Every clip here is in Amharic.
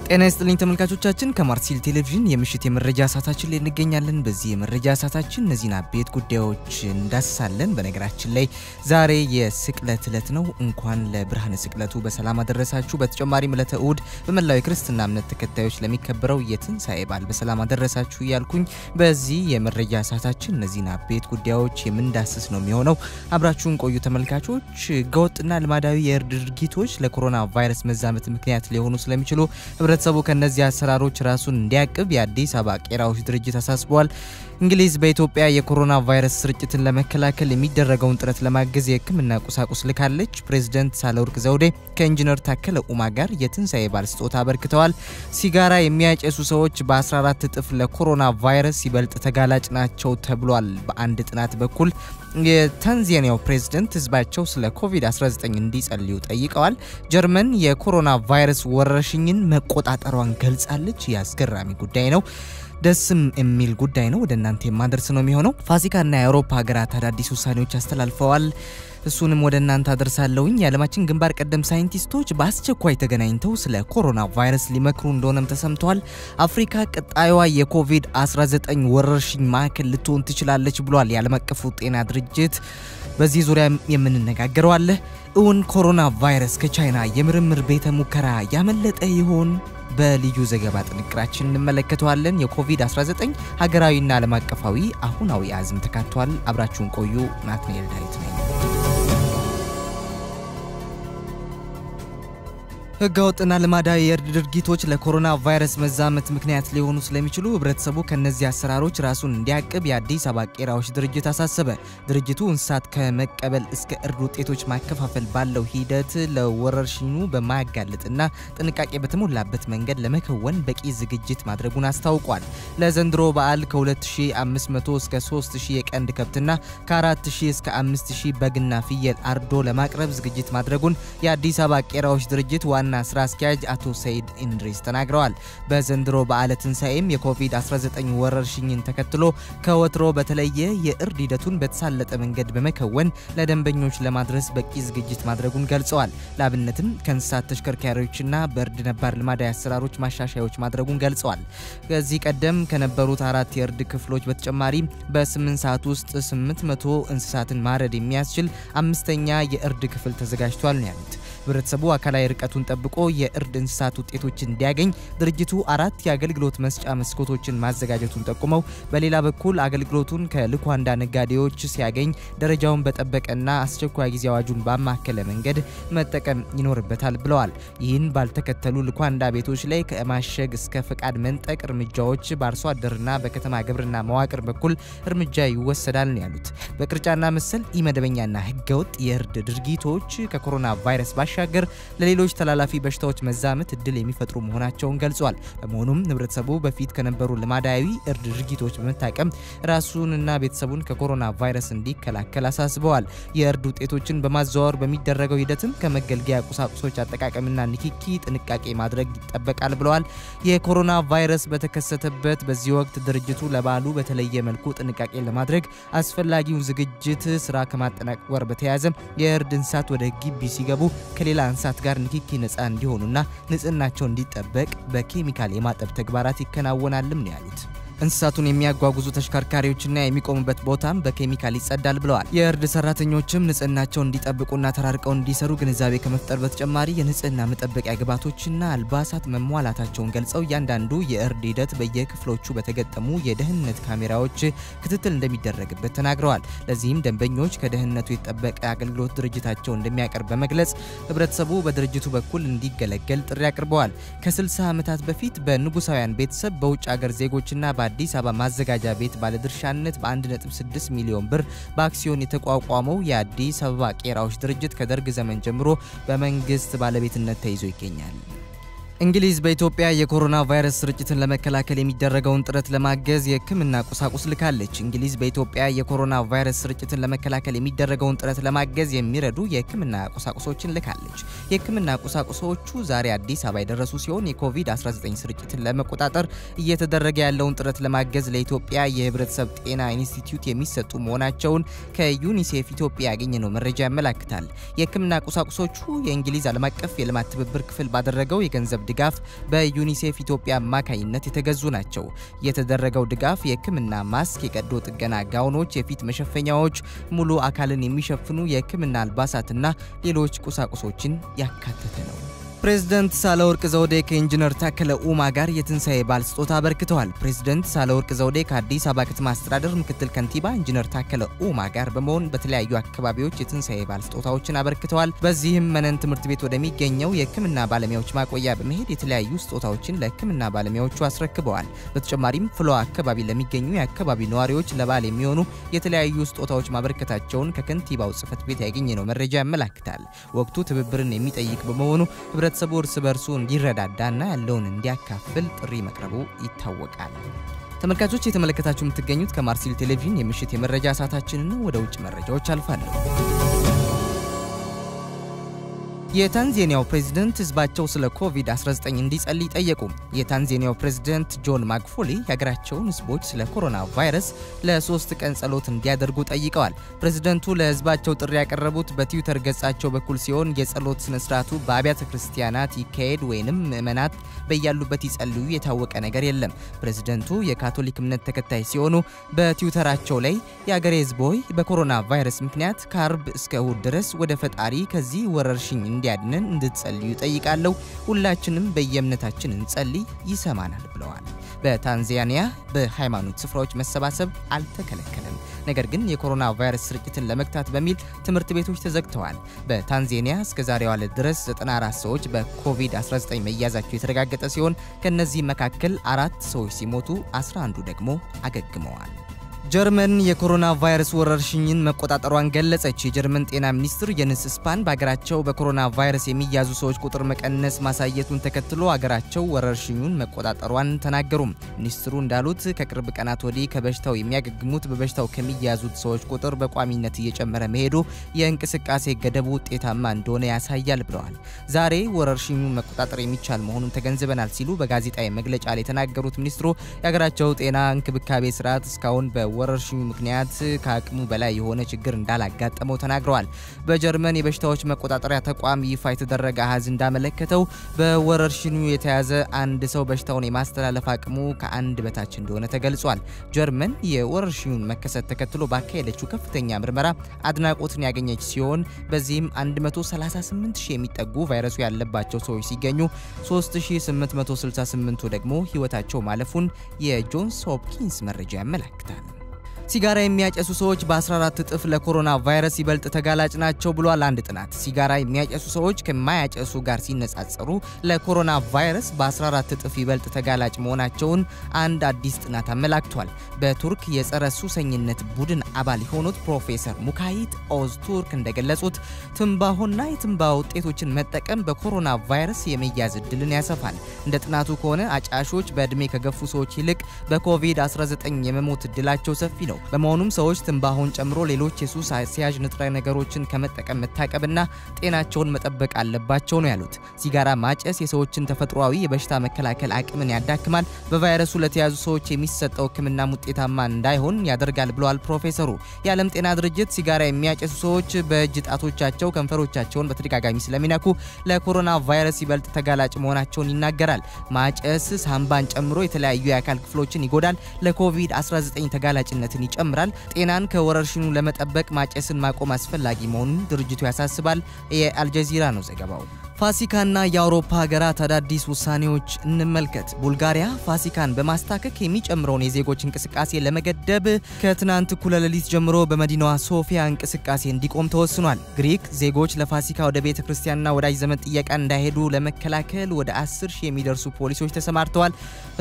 ጤና ይስጥልኝ ተመልካቾቻችን ከማርሲል ቴሌቪዥን የምሽት የመረጃ ሰዓታችን ላይ እንገኛለን። በዚህ የመረጃ ሰዓታችን እነዚህን አቤት ጉዳዮች እንዳስሳለን። በነገራችን ላይ ዛሬ የስቅለት ዕለት ነው። እንኳን ለብርሃነ ስቅለቱ በሰላም አደረሳችሁ። በተጨማሪም ዕለተ እሁድ በመላው የክርስትና እምነት ተከታዮች ለሚከበረው የትንሳኤ በዓል በሰላም አደረሳችሁ እያልኩኝ በዚህ የመረጃ ሰዓታችን እነዚህን አቤት ጉዳዮች የምንዳስስ ነው የሚሆነው። አብራችሁን ቆዩ ተመልካቾች። ህገወጥና ልማዳዊ የእርድ ድርጊቶች ለኮሮና ቫይረስ መዛመት ምክንያት ሊሆኑ ስለሚችሉ ህብረተሰቡ ከነዚህ አሰራሮች ራሱን እንዲያቅብ የአዲስ አበባ ቄራዎች ድርጅት አሳስቧል። እንግሊዝ በኢትዮጵያ የኮሮና ቫይረስ ስርጭትን ለመከላከል የሚደረገውን ጥረት ለማገዝ የህክምና ቁሳቁስ ልካለች። ፕሬዝዳንት ሳህለወርቅ ዘውዴ ከኢንጂነር ታከለ ኡማ ጋር የትንሳኤ በዓል ስጦታ አበርክተዋል። ሲጋራ የሚያጨሱ ሰዎች በ14 እጥፍ ለኮሮና ቫይረስ ይበልጥ ተጋላጭ ናቸው ተብሏል። በአንድ ጥናት በኩል የታንዛኒያው ፕሬዝዳንት ህዝባቸው ስለ ኮቪድ-19 እንዲጸልዩ ጠይቀዋል። ጀርመን የኮሮና ቫይረስ ወረርሽኝን መቆጣጠሯን ገልጻለች። ያስገራሚ ጉዳይ ነው። ደስም የሚል ጉዳይ ነው። ወደ እናንተ የማደርስ ነው የሚሆነው። ፋሲካና የአውሮፓ ሀገራት አዳዲስ ውሳኔዎች አስተላልፈዋል። እሱንም ወደ እናንተ አደርሳለሁኝ። የዓለማችን ግንባር ቀደም ሳይንቲስቶች በአስቸኳይ ተገናኝተው ስለ ኮሮና ቫይረስ ሊመክሩ እንደሆነም ተሰምቷል። አፍሪካ ቀጣዩዋ የኮቪድ-19 ወረርሽኝ ማዕከል ልትሆን ትችላለች ብሏል የዓለም አቀፉ ጤና ድርጅት። በዚህ ዙሪያ የምንነጋገረው አለ። እውን ኮሮና ቫይረስ ከቻይና የምርምር ቤተ ሙከራ ያመለጠ ይሆን? በልዩ ዘገባ ጥንቅራችን እንመለከተዋለን። የኮቪድ-19 ሀገራዊና ዓለም አቀፋዊ አሁናዊ አዝም ተካቷል። አብራችሁን ቆዩ። ናትናኤል ዳዊት ነኝ። ህገወጥና ልማዳዊ የእርድ ድርጊቶች ለኮሮና ቫይረስ መዛመት ምክንያት ሊሆኑ ስለሚችሉ ህብረተሰቡ ከነዚህ አሰራሮች ራሱን እንዲያቅብ የአዲስ አበባ ቄራዎች ድርጅት አሳሰበ። ድርጅቱ እንስሳት ከመቀበል እስከ እርድ ውጤቶች ማከፋፈል ባለው ሂደት ለወረርሽኙ በማያጋልጥና ጥንቃቄ በተሞላበት መንገድ ለመከወን በቂ ዝግጅት ማድረጉን አስታውቋል። ለዘንድሮ በዓል ከ2500 እስከ 3000 የቀንድ ከብትና ከ4000 እስከ 5000 በግና ፍየል አርዶ ለማቅረብ ዝግጅት ማድረጉን የአዲስ አበባ ቄራዎች ድርጅት ዋና ስራ አስኪያጅ አቶ ሰይድ ኢንድሪስ ተናግረዋል። በዘንድሮ በዓለ ትንሳኤም የኮቪድ-19 ወረርሽኝን ተከትሎ ከወትሮ በተለየ የእርድ ሂደቱን በተሳለጠ መንገድ በመከወን ለደንበኞች ለማድረስ በቂ ዝግጅት ማድረጉን ገልጸዋል። ለአብነትም ከእንስሳት ተሽከርካሪዎችና በእርድ ነባር ልማዳዊ አሰራሮች ማሻሻያዎች ማድረጉን ገልጸዋል። ከዚህ ቀደም ከነበሩት 4 የእርድ ክፍሎች በተጨማሪ በ8 ሰዓት ውስጥ 800 እንስሳትን ማረድ የሚያስችል 5ኛ የእርድ ክፍል ተዘጋጅቷል ነው ያሉት። ህብረተሰቡ አካላዊ ርቀቱን ጠብቆ የእርድ እንስሳት ውጤቶችን እንዲያገኝ ድርጅቱ 4 የአገልግሎት መስጫ መስኮቶችን ማዘጋጀቱን ጠቁመው በሌላ በኩል አገልግሎቱን ከልኳንዳ ነጋዴዎች ሲያገኝ ደረጃውን በጠበቀና አስቸኳይ ጊዜ አዋጁን ባማከለ መንገድ መጠቀም ይኖርበታል ብለዋል። ይህን ባልተከተሉ ልኳንዳ ቤቶች ላይ ከማሸግ እስከ ፈቃድ መንጠቅ እርምጃዎች በአርሶ አደርና በከተማ ግብርና መዋቅር በኩል እርምጃ ይወሰዳል ነው ያሉት። በቅርጫና መሰል ኢመደበኛና ህገወጥ የእርድ ድርጊቶች ከኮሮና ቫይረስ ባሻገር ለሌሎች ተላላፊ በሽታዎች መዛመት እድል የሚፈጥሩ መሆናቸውን ገልጿል። በመሆኑም ህብረተሰቡ በፊት ከነበሩ ልማዳዊ እርድ ድርጊቶች በመታቀም ራሱንና ቤተሰቡን ከኮሮና ቫይረስ እንዲከላከል አሳስበዋል። የእርድ ውጤቶችን በማዘዋወር በሚደረገው ሂደትም ከመገልገያ ቁሳቁሶች አጠቃቀምና ንክኪ ጥንቃቄ ማድረግ ይጠበቃል ብለዋል። የኮሮና ቫይረስ በተከሰተበት በዚህ ወቅት ድርጅቱ ለበዓሉ በተለየ መልኩ ጥንቃቄ ለማድረግ አስፈላጊውን ዝግጅት ስራ ከማጠናቀቅ በተያያዘ የእርድ እንስሳት ወደ ግቢ ሲገቡ ከሌላ እንስሳት ጋር ንክኪ ነፃ እንዲሆኑና ንጽህናቸው እንዲጠበቅ በኬሚካል የማጠብ ተግባራት ይከናወናልም ነው ያሉት። እንስሳቱን የሚያጓጉዙ ተሽከርካሪዎችና የሚቆሙበት ቦታም በኬሚካል ይጸዳል ብለዋል። የእርድ ሰራተኞችም ንጽህናቸውን እንዲጠብቁና ተራርቀው እንዲሰሩ ግንዛቤ ከመፍጠር በተጨማሪ የንጽህና መጠበቂያ ግብዓቶችና አልባሳት መሟላታቸውን ገልጸው እያንዳንዱ የእርድ ሂደት በየክፍሎቹ በተገጠሙ የደህንነት ካሜራዎች ክትትል እንደሚደረግበት ተናግረዋል። ለዚህም ደንበኞች ከደህንነቱ የተጠበቀ አገልግሎት ድርጅታቸው እንደሚያቀርብ በመግለጽ ህብረተሰቡ በድርጅቱ በኩል እንዲገለገል ጥሪ አቅርበዋል። ከ60 ዓመታት በፊት በንጉሳውያን ቤተሰብ በውጭ ሀገር ዜጎችና አዲስ አበባ ማዘጋጃ ቤት ባለድርሻነት በ1.6 ሚሊዮን ብር በአክሲዮን የተቋቋመው የአዲስ አበባ ቄራዎች ድርጅት ከደርግ ዘመን ጀምሮ በመንግስት ባለቤትነት ተይዞ ይገኛል። እንግሊዝ በኢትዮጵያ የኮሮና ቫይረስ ስርጭትን ለመከላከል የሚደረገውን ጥረት ለማገዝ የህክምና ቁሳቁስ ልካለች። እንግሊዝ በኢትዮጵያ የኮሮና ቫይረስ ስርጭትን ለመከላከል የሚደረገውን ጥረት ለማገዝ የሚረዱ የህክምና ቁሳቁሶችን ልካለች። የህክምና ቁሳቁሶቹ ዛሬ አዲስ አበባ የደረሱ ሲሆን የኮቪድ-19 ስርጭትን ለመቆጣጠር እየተደረገ ያለውን ጥረት ለማገዝ ለኢትዮጵያ የህብረተሰብ ጤና ኢንስቲትዩት የሚሰጡ መሆናቸውን ከዩኒሴፍ ኢትዮጵያ ያገኘነው መረጃ ያመለክታል። የህክምና ቁሳቁሶቹ የእንግሊዝ ዓለም አቀፍ የልማት ትብብር ክፍል ባደረገው የገንዘብ ድጋፍ በዩኒሴፍ ኢትዮጵያ አማካኝነት የተገዙ ናቸው። የተደረገው ድጋፍ የህክምና ማስክ፣ የቀዶ ጥገና ጋውኖች፣ የፊት መሸፈኛዎች፣ ሙሉ አካልን የሚሸፍኑ የህክምና አልባሳትና ሌሎች ቁሳቁሶችን ያካተተ ነው። ፕሬዝዳንት ሳህለወርቅ ዘውዴ ከኢንጂነር ታከለ ኡማ ጋር የትንሳኤ በዓል ስጦታ አበርክተዋል። ፕሬዝዳንት ሳህለወርቅ ዘውዴ ከአዲስ አበባ ከተማ አስተዳደር ምክትል ከንቲባ ኢንጂነር ታከለ ኡማ ጋር በመሆን በተለያዩ አካባቢዎች የትንሳኤ በዓል ስጦታዎችን አበርክተዋል። በዚህም መነን ትምህርት ቤት ወደሚገኘው የህክምና ባለሙያዎች ማቆያ በመሄድ የተለያዩ ስጦታዎችን ለህክምና ባለሙያዎቹ አስረክበዋል። በተጨማሪም ፍሎ አካባቢ ለሚገኙ የአካባቢ ነዋሪዎች ለበዓል የሚሆኑ የተለያዩ ስጦታዎች ማበርከታቸውን ከከንቲባው ጽሕፈት ቤት ያገኘነው መረጃ ያመለክታል። ወቅቱ ትብብርን የሚጠይቅ በመሆኑ ህብረተሰቡ እርስ በርሱ እንዲረዳዳና ያለውን እንዲያካፍል ጥሪ መቅረቡ ይታወቃል። ተመልካቾች የተመለከታችሁ የምትገኙት ከማርሲል ቴሌቪዥን የምሽት የመረጃ ሰዓታችን ነው። ወደ ውጭ መረጃዎች አልፋለሁ። የታንዛኒያው ፕሬዝዳንት ህዝባቸው ስለ ኮቪድ-19 እንዲጸልይ ጠየቁ። የታንዛኒያው ፕሬዝዳንት ጆን ማጉፉሊ የሀገራቸውን ህዝቦች ስለ ኮሮና ቫይረስ ለ3 ቀን ጸሎት እንዲያደርጉ ጠይቀዋል። ፕሬዝዳንቱ ለህዝባቸው ጥሪ ያቀረቡት በትዊተር ገጻቸው በኩል ሲሆን የጸሎት ስነ ስርዓቱ በአብያተ ክርስቲያናት ይካሄድ ወይንም ምዕመናት በያሉበት ይጸልዩ የታወቀ ነገር የለም። ፕሬዝዳንቱ የካቶሊክ እምነት ተከታይ ሲሆኑ በትዊተራቸው ላይ የሀገሬ ህዝቦች በኮሮና ቫይረስ ምክንያት ከአርብ እስከ እሁድ ድረስ ወደ ፈጣሪ ከዚህ ወረርሽኝ እንዲያድነን እንድትጸልዩ ጠይቃለሁ። ሁላችንም በየእምነታችን እንጸልይ ይሰማናል ብለዋል። በታንዛኒያ በሃይማኖት ስፍራዎች መሰባሰብ አልተከለከለም። ነገር ግን የኮሮና ቫይረስ ስርጭትን ለመግታት በሚል ትምህርት ቤቶች ተዘግተዋል። በታንዛኒያ እስከ ዛሬው ዕለት ድረስ 94 ሰዎች በኮቪድ-19 መያዛቸው የተረጋገጠ ሲሆን ከነዚህ መካከል 4 ሰዎች ሲሞቱ 11ዱ ደግሞ አገግመዋል። ጀርመን የኮሮና ቫይረስ ወረርሽኝን መቆጣጠሯን ገለጸች። የጀርመን ጤና ሚኒስትር የንስ ስፓን በአገራቸው በኮሮና ቫይረስ የሚያዙ ሰዎች ቁጥር መቀነስ ማሳየቱን ተከትሎ አገራቸው ወረርሽኙን መቆጣጠሯን ተናገሩ። ሚኒስትሩ እንዳሉት ከቅርብ ቀናት ወዲህ ከበሽታው የሚያገግሙት በበሽታው ከሚያዙት ሰዎች ቁጥር በቋሚነት እየጨመረ መሄዱ የእንቅስቃሴ ገደቡ ውጤታማ እንደሆነ ያሳያል ብለዋል። ዛሬ ወረርሽኙን መቆጣጠር የሚቻል መሆኑን ተገንዝበናል ሲሉ በጋዜጣዊ መግለጫ ላይ የተናገሩት ሚኒስትሩ የአገራቸው ጤና እንክብካቤ ስርዓት እስካሁን ወረርሽኙ ምክንያት ከአቅሙ በላይ የሆነ ችግር እንዳላጋጠመው ተናግረዋል። በጀርመን የበሽታዎች መቆጣጠሪያ ተቋም ይፋ የተደረገ አሃዝ እንዳመለከተው በወረርሽኙ የተያዘ አንድ ሰው በሽታውን የማስተላለፍ አቅሙ ከአንድ በታች እንደሆነ ተገልጿል። ጀርመን የወረርሽኙን መከሰት ተከትሎ ባካሄደችው ከፍተኛ ምርመራ አድናቆትን ያገኘች ሲሆን በዚህም 138,000 የሚጠጉ ቫይረሱ ያለባቸው ሰዎች ሲገኙ 3868ቱ ደግሞ ህይወታቸው ማለፉን የጆንስ ሆፕኪንስ መረጃ ያመለክታል። ሲጋራ የሚያጨሱ ሰዎች በ14 እጥፍ ለኮሮና ቫይረስ ይበልጥ ተጋላጭ ናቸው ብሏል አንድ ጥናት። ሲጋራ የሚያጨሱ ሰዎች ከማያጨሱ ጋር ሲነጻጸሩ ለኮሮና ቫይረስ በ14 እጥፍ ይበልጥ ተጋላጭ መሆናቸውን አንድ አዲስ ጥናት አመላክቷል። በቱርክ የጸረ ሱሰኝነት ቡድን አባል የሆኑት ፕሮፌሰር ሙካይት ኦዝቱርክ እንደገለጹት ትንባሆና የትንባሆ ውጤቶችን መጠቀም በኮሮና ቫይረስ የመያዝ እድልን ያሰፋል። እንደ ጥናቱ ከሆነ አጫሾች በእድሜ ከገፉ ሰዎች ይልቅ በኮቪድ-19 የመሞት እድላቸው ሰፊ ነው። በመሆኑም ሰዎች ትንባሆን ጨምሮ ሌሎች የሱስ አስያዥ ንጥረ ነገሮችን ከመጠቀም መታቀብና ጤናቸውን መጠበቅ አለባቸው ነው ያሉት። ሲጋራ ማጨስ የሰዎችን ተፈጥሯዊ የበሽታ መከላከል አቅምን ያዳክማል፣ በቫይረሱ ለተያዙ ሰዎች የሚሰጠው ሕክምና ውጤታማ እንዳይሆን ያደርጋል ብለዋል ፕሮፌሰሩ። የዓለም ጤና ድርጅት ሲጋራ የሚያጨሱ ሰዎች በእጅ ጣቶቻቸው ከንፈሮቻቸውን በተደጋጋሚ ስለሚነኩ ለኮሮና ቫይረስ ይበልጥ ተጋላጭ መሆናቸውን ይናገራል። ማጨስ ሳምባን ጨምሮ የተለያዩ የአካል ክፍሎችን ይጎዳል፣ ለኮቪድ-19 ተጋላጭነትን ይጨምራል። ጤናን ከወረርሽኙ ለመጠበቅ ማጨስን ማቆም አስፈላጊ መሆኑን ድርጅቱ ያሳስባል። የአልጀዚራ ነው ዘገባው። ፋሲካና የአውሮፓ ሀገራት አዳዲስ ውሳኔዎች እንመልከት። ቡልጋሪያ ፋሲካን በማስታከክ የሚጨምረውን የዜጎች እንቅስቃሴ ለመገደብ ከትናንት እኩለ ሌሊት ጀምሮ በመዲናዋ ሶፊያ እንቅስቃሴ እንዲቆም ተወስኗል። ግሪክ ዜጎች ለፋሲካ ወደ ቤተ ክርስቲያንና ወዳጅ ዘመድ ጥየቃ እንዳይሄዱ ለመከላከል ወደ 10,000 የሚደርሱ ፖሊሶች ተሰማርተዋል።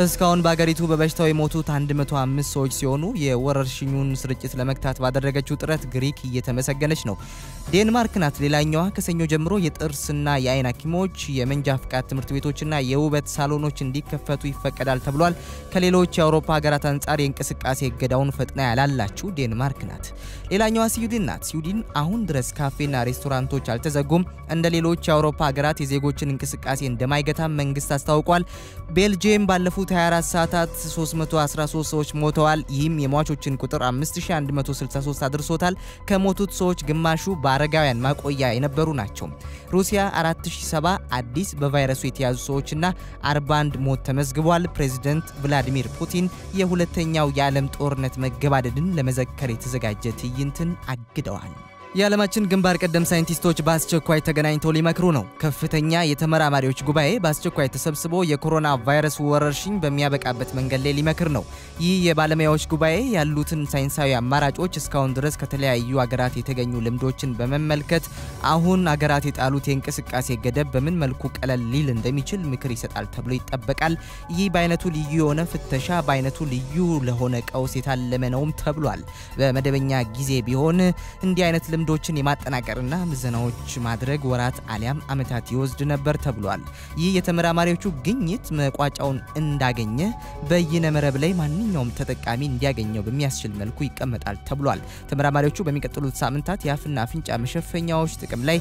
እስካሁን በአገሪቱ በበሽታው የሞቱት 105 ሰዎች ሲሆኑ የወረርሽኙን ስርጭት ለመግታት ባደረገችው ጥረት ግሪክ እየተመሰገነች ነው። ዴንማርክ ናት ሌላኛዋ። ከሰኞ ጀምሮ የጥርስና የአይን ሐኪሞች የመንጃ ፍቃድ ትምህርት ቤቶችና የውበት ሳሎኖች እንዲከፈቱ ይፈቀዳል ተብሏል። ከሌሎች የአውሮፓ ሀገራት አንጻር የእንቅስቃሴ እገዳውን ፈጥና ያላላችው ዴንማርክ ናት። ሌላኛዋ ስዊድን ናት። ስዊድን አሁን ድረስ ካፌና ሬስቶራንቶች አልተዘጉም። እንደ ሌሎች የአውሮፓ ሀገራት የዜጎችን እንቅስቃሴ እንደማይገታም መንግስት አስታውቋል። ቤልጂየም ባለፉት 24 ሰዓታት 313 ሰዎች ሞተዋል። ይህም የሟቾችን ቁጥር 5163 አድርሶታል። ከሞቱት ሰዎች ግማሹ በአረጋውያን ማቆያ የነበሩ ናቸው። ሩሲያ 4000 1070 አዲስ በቫይረሱ የተያዙ ሰዎችና 41 ሞት ተመዝግቧል። ፕሬዝዳንት ቭላዲሚር ፑቲን የሁለተኛው የዓለም ጦርነት መገባደድን ለመዘከር የተዘጋጀ ትዕይንትን አግደዋል። የዓለማችን ግንባር ቀደም ሳይንቲስቶች በአስቸኳይ ተገናኝተው ሊመክሩ ነው። ከፍተኛ የተመራማሪዎች ጉባኤ በአስቸኳይ ተሰብስቦ የኮሮና ቫይረስ ወረርሽኝ በሚያበቃበት መንገድ ላይ ሊመክር ነው። ይህ የባለሙያዎች ጉባኤ ያሉትን ሳይንሳዊ አማራጮች እስካሁን ድረስ ከተለያዩ ሀገራት የተገኙ ልምዶችን በመመልከት አሁን ሀገራት የጣሉት የእንቅስቃሴ ገደብ በምን መልኩ ቀለል ሊል እንደሚችል ምክር ይሰጣል ተብሎ ይጠበቃል። ይህ በአይነቱ ልዩ የሆነ ፍተሻ በአይነቱ ልዩ ለሆነ ቀውስ የታለመ ነውም ተብሏል። በመደበኛ ጊዜ ቢሆን እንዲህ አይነት ልምዶችን የማጠናቀርና ምዘናዎች ማድረግ ወራት አሊያም አመታት ይወስድ ነበር ተብሏል። ይህ የተመራማሪዎቹ ግኝት መቋጫውን እንዳገኘ በይነ መረብ ላይ ማንኛውም ተጠቃሚ እንዲያገኘው በሚያስችል መልኩ ይቀመጣል ተብሏል። ተመራማሪዎቹ በሚቀጥሉት ሳምንታት የአፍና አፍንጫ መሸፈኛዎች ጥቅም ላይ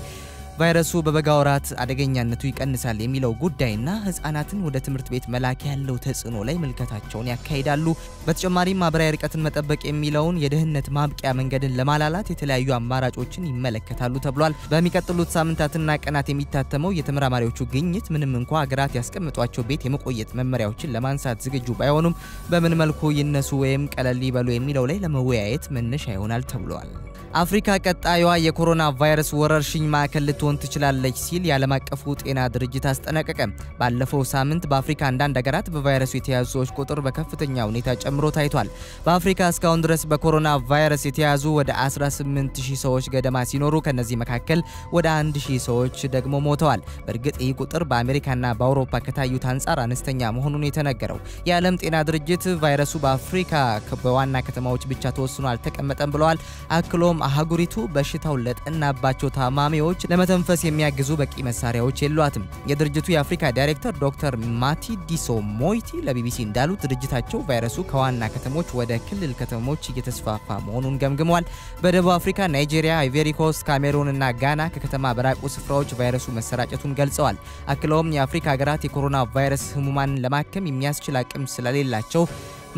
ቫይረሱ በበጋ ወራት አደገኛነቱ ይቀንሳል የሚለው ጉዳይና ህፃናትን ወደ ትምህርት ቤት መላክ ያለው ተጽዕኖ ላይ መልከታቸውን ያካሂዳሉ። በተጨማሪም ማህበራዊ ርቀትን መጠበቅ የሚለውን የደህንነት ማብቂያ መንገድን ለማላላት የተለያዩ አማራጮችን ይመለከታሉ ተብሏል። በሚቀጥሉት ሳምንታትና ቀናት የሚታተመው የተመራማሪዎቹ ግኝት ምንም እንኳን ሀገራት ያስቀምጧቸው ቤት የመቆየት መመሪያዎችን ለማንሳት ዝግጁ ባይሆኑም በምን መልኩ ይነሱ ወይም ቀለል ይበሉ የሚለው ላይ ለመወያየት መነሻ ይሆናል ተብሏል። አፍሪካ ቀጣዩዋ የኮሮና ቫይረስ ወረርሽኝ ማዕከል ልትሆን ትችላለች ሲል የዓለም አቀፉ ጤና ድርጅት አስጠነቀቀ። ባለፈው ሳምንት በአፍሪካ አንዳንድ ሀገራት በቫይረሱ የተያዙ ሰዎች ቁጥር በከፍተኛ ሁኔታ ጨምሮ ታይቷል። በአፍሪካ እስካሁን ድረስ በኮሮና ቫይረስ የተያዙ ወደ 18000 ሰዎች ገደማ ሲኖሩ ከነዚህ መካከል ወደ 1000 ሰዎች ደግሞ ሞተዋል። በእርግጥ ይህ ቁጥር በአሜሪካና በአውሮፓ ከታዩት አንጻር አነስተኛ መሆኑን የተነገረው የዓለም ጤና ድርጅት ቫይረሱ በአፍሪካ በዋና ከተማዎች ብቻ ተወስኖ አልተቀመጠም ብለዋል። አክሎም አህጉሪቱ በሽታው ለጠናባቸው ታማሚዎች ለመተንፈስ የሚያግዙ በቂ መሳሪያዎች የሏትም። የድርጅቱ የአፍሪካ ዳይሬክተር ዶክተር ማቲዲሶ ሞይቲ ለቢቢሲ እንዳሉት ድርጅታቸው ቫይረሱ ከዋና ከተሞች ወደ ክልል ከተሞች እየተስፋፋ መሆኑን ገምግመዋል። በደቡብ አፍሪካ፣ ናይጄሪያ፣ አይቬሪ ኮስት፣ ካሜሩን እና ጋና ከከተማ በራቁ ስፍራዎች ቫይረሱ መሰራጨቱን ገልጸዋል። አክለውም የአፍሪካ ሀገራት የኮሮና ቫይረስ ህሙማንን ለማከም የሚያስችል አቅም ስለሌላቸው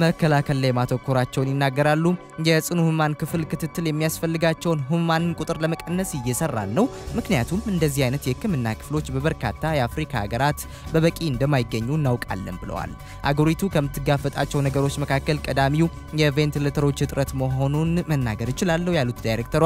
መከላከል ላይ ማተኮራቸውን ይናገራሉ። የጽኑ ህሙማን ክፍል ክትትል የሚያስፈልጋቸውን ህሙማንን ቁጥር ለመቀነስ እየሰራን ነው፣ ምክንያቱም እንደዚህ አይነት የህክምና ክፍሎች በበርካታ የአፍሪካ ሀገራት በበቂ እንደማይገኙ እናውቃለን ብለዋል። አገሪቱ ከምትጋፈጣቸው ነገሮች መካከል ቀዳሚው የቬንቲሌተሮች እጥረት መሆኑን መናገር ይችላል ያሉት ዳይሬክተሯ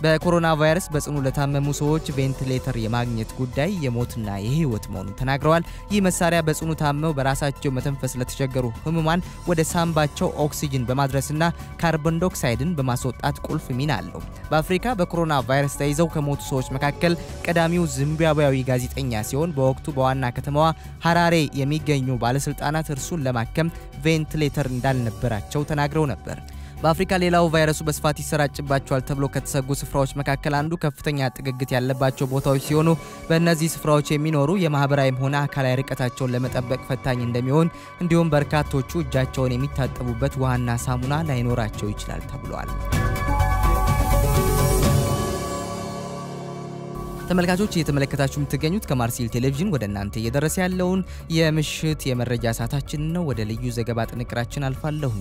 በኮሮና ቫይረስ በጽኑ ለታመሙ ሰዎች ቬንቲሌተር የማግኘት ጉዳይ የሞትና የህይወት መሆኑን ተናግረዋል። ይህ መሳሪያ በጽኑ ታመው በራሳቸው መተንፈስ ለተቸገሩ ህሙማን ወደ ሳምባቸው ኦክሲጅን በማድረስና ካርቦን ዳይኦክሳይድን በማስወጣት ቁልፍ ሚና አለው። በአፍሪካ በኮሮና ቫይረስ ተይዘው ከሞቱ ሰዎች መካከል ቀዳሚው ዚምባብዌያዊ ጋዜጠኛ ሲሆን በወቅቱ በዋና ከተማዋ ሃራሬ የሚገኙ ባለስልጣናት እርሱን ለማከም ቬንቲሌተር እንዳልነበራቸው ተናግረው ነበር። በአፍሪካ ሌላው ቫይረሱ በስፋት ይሰራጭባቸዋል ተብሎ ከተሰጉ ስፍራዎች መካከል አንዱ ከፍተኛ ጥግግት ያለባቸው ቦታዎች ሲሆኑ በእነዚህ ስፍራዎች የሚኖሩ የማህበራዊም ሆነ አካላዊ ርቀታቸውን ለመጠበቅ ፈታኝ እንደሚሆን እንዲሁም በርካቶቹ እጃቸውን የሚታጠቡበት ውሃና ሳሙና ላይኖራቸው ይችላል ተብሏል። ተመልካቾች እየተመለከታችሁ የምትገኙት ከማርሲል ቴሌቪዥን ወደ እናንተ እየደረሰ ያለውን የምሽት የመረጃ ሰዓታችን ነው። ወደ ልዩ ዘገባ ጥንቅራችን አልፋለሁ።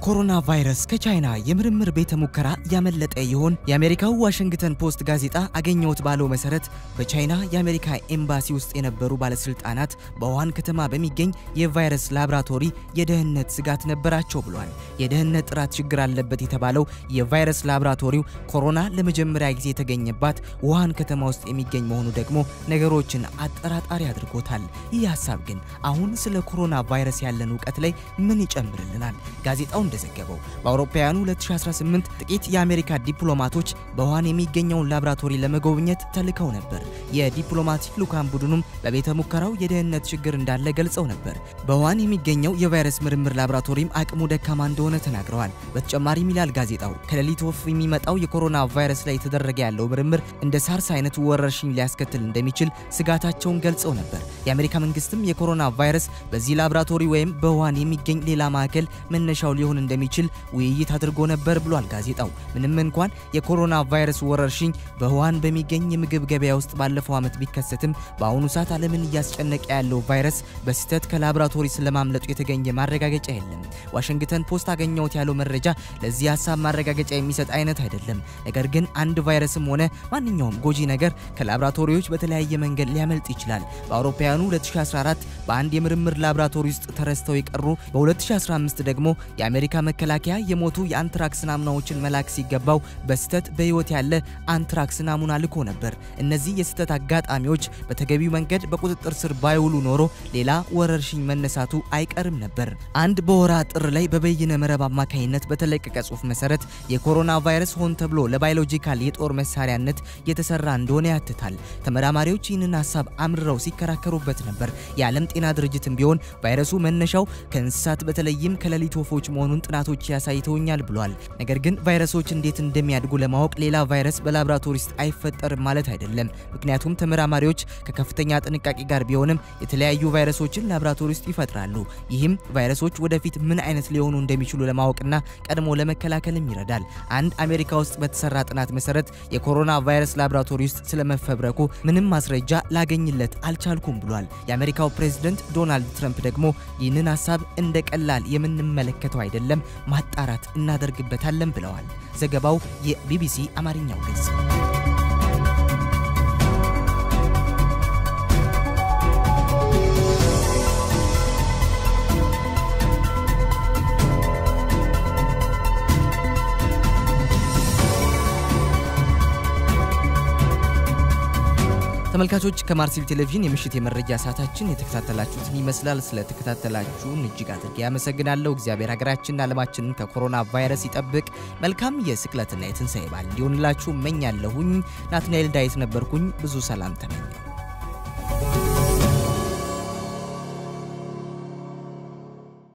ኮሮና ቫይረስ ከቻይና የምርምር ቤተ ሙከራ ያመለጠ ይሆን? የአሜሪካው ዋሽንግተን ፖስት ጋዜጣ አገኘውት ባለው መሰረት በቻይና የአሜሪካ ኤምባሲ ውስጥ የነበሩ ባለስልጣናት በውሃን ከተማ በሚገኝ የቫይረስ ላብራቶሪ የደህንነት ስጋት ነበራቸው ብሏል። የደህንነት ጥራት ችግር አለበት የተባለው የቫይረስ ላብራቶሪው ኮሮና ለመጀመሪያ ጊዜ የተገኘባት ውሃን ከተማ ውስጥ የሚገኝ መሆኑ ደግሞ ነገሮችን አጠራጣሪ አድርጎታል። ይህ ሐሳብ ግን አሁን ስለ ኮሮና ቫይረስ ያለን ዕውቀት ላይ ምን ይጨምርልናል? ጋዜጣው እንደዘገበው በአውሮፓውያኑ 2018 ጥቂት የአሜሪካ ዲፕሎማቶች በውሃን የሚገኘውን ላብራቶሪ ለመጎብኘት ተልከው ነበር። የዲፕሎማቲክ ልኡካን ቡድኑም በቤተ ሙከራው የደህንነት ችግር እንዳለ ገልጸው ነበር። በውሃን የሚገኘው የቫይረስ ምርምር ላብራቶሪም አቅሙ ደካማ እንደሆነ ተናግረዋል። በተጨማሪም ይላል ጋዜጣው ከሌሊት ወፍ የሚመጣው የኮሮና ቫይረስ ላይ የተደረገ ያለው ምርምር እንደ ሳርስ አይነት ወረርሽኝ ሊያስከትል እንደሚችል ስጋታቸውን ገልጸው ነበር። የአሜሪካ መንግስትም የኮሮና ቫይረስ በዚህ ላብራቶሪ ወይም በውሃን የሚገኝ ሌላ ማዕከል መነሻው ሊሆን እንደሚችል ውይይት አድርጎ ነበር ብሏል ጋዜጣው። ምንም እንኳን የኮሮና ቫይረስ ወረርሽኝ በውሃን በሚገኝ የምግብ ገበያ ውስጥ ባለፈው ዓመት ቢከሰትም በአሁኑ ሰዓት ዓለምን እያስጨነቀ ያለው ቫይረስ በስህተት ከላብራቶሪ ስለማምለጡ የተገኘ ማረጋገጫ የለም። ዋሽንግተን ፖስት አገኘሁት ያለው መረጃ ለዚህ ሐሳብ ማረጋገጫ የሚሰጥ አይነት አይደለም። ነገር ግን አንድ ቫይረስም ሆነ ማንኛውም ጎጂ ነገር ከላብራቶሪዎች በተለያየ መንገድ ሊያመልጥ ይችላል። በአውሮፓውያኑ 2014 በአንድ የምርምር ላብራቶሪ ውስጥ ተረስተው የቀሩ፣ በ2015 ደግሞ የአሜሪካ መከላከያ የሞቱ የአንትራክስ ናሙናዎችን መላክ ሲገባው በስህተት በህይወት ያለ አንትራክስ ናሙና ልኮ ነበር። እነዚህ የስህተት አጋጣሚዎች በተገቢው መንገድ በቁጥጥር ስር ባይውሉ ኖሮ ሌላ ወረርሽኝ መነሳቱ አይቀርም ነበር። አንድ በወራ ጥር ላይ በበይነ መረብ አማካኝነት በተለቀቀ ጽሑፍ መሰረት የኮሮና ቫይረስ ሆን ተብሎ ለባዮሎጂካል የጦር መሳሪያነት የተሰራ እንደሆነ ያትታል። ተመራማሪዎች ይህንን ሐሳብ አምርረው ሲከራከሩበት ነበር። የዓለም ጤና ድርጅትም ቢሆን ቫይረሱ መነሻው ከእንስሳት በተለይም ከሌሊት ወፎች መሆኑን ጥናቶች ያሳይተውኛል ብሏል። ነገር ግን ቫይረሶች እንዴት እንደሚያድጉ ለማወቅ ሌላ ቫይረስ በላብራቶሪ ውስጥ አይፈጠርም ማለት አይደለም። ምክንያቱም ተመራማሪዎች ከከፍተኛ ጥንቃቄ ጋር ቢሆንም የተለያዩ ቫይረሶችን ላብራቶሪ ውስጥ ይፈጥራሉ። ይህም ቫይረሶች ወደፊት ምን አይነት ሊሆኑ እንደሚችሉ ለማወቅና ቀድሞ ለመከላከልም ይረዳል። አንድ አሜሪካ ውስጥ በተሰራ ጥናት መሰረት የኮሮና ቫይረስ ላብራቶሪ ውስጥ ስለመፈብረኩ ምንም ማስረጃ ላገኝለት አልቻልኩም ብሏል። የአሜሪካው ፕሬዝዳንት ዶናልድ ትራምፕ ደግሞ ይህንን ሐሳብ እንደ ቀላል የምንመለከተው አይደለም፣ ማጣራት እናደርግበታለን ብለዋል። ዘገባው የቢቢሲ አማርኛው ገጽ። ተመልካቾች ከማርሴል ቴሌቪዥን የምሽት የመረጃ ሰዓታችን የተከታተላችሁትን ይመስላል። ስለተከታተላችሁን እጅግ አድርጌ አመሰግናለሁ። እግዚአብሔር ሀገራችንና ዓለማችንን ከኮሮና ቫይረስ ይጠብቅ። መልካም የስቅለትና የትንሣኤ በዓል እንዲሆንላችሁ እመኛለሁኝ። ናትናኤል ዳዊት ነበርኩኝ። ብዙ ሰላም ተመኘሁ።